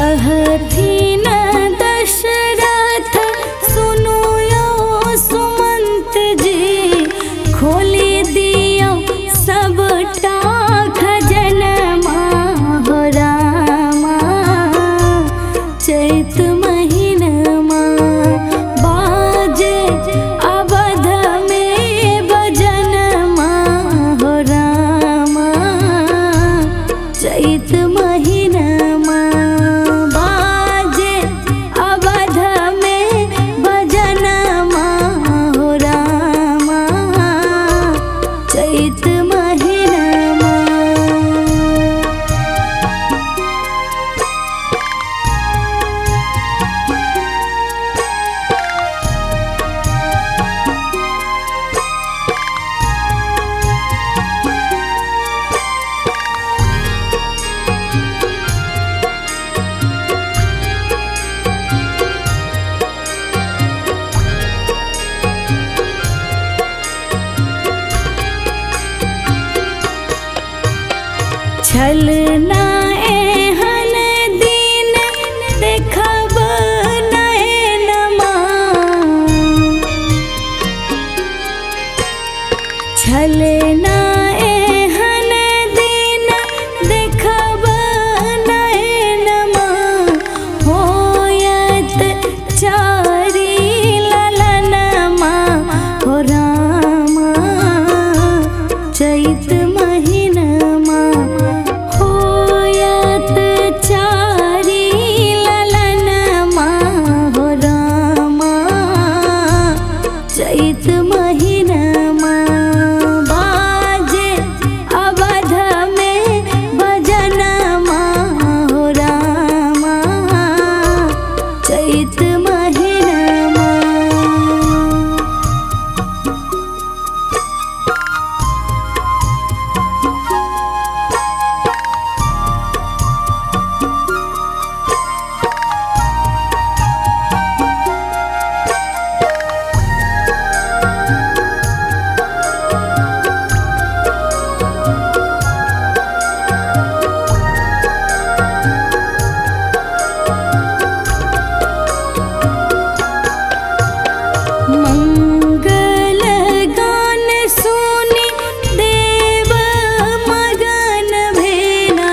कहथिन दशरथ सुनु यो सुमंत जी, खोली दियो सबटा खजनमा हो रामा। चैत महीनमा बाजे अवध में भजनमा हो रामा। चैत महीनमा बाजे अवध में भजनमा हो रामा। चैत महीनमा छलना एहन दिन देखब नयनमा। छलना एहन दिन देखब नयनमा। होयत चारि ललनमा हो रामा। चैत महीनमा होयत चारि ललनमा हो रामा। चैत महीनमा बाजे अवध में भजनमा हो रामा। चैत महीनमा मंगल गान सुनि देव मगन भेला।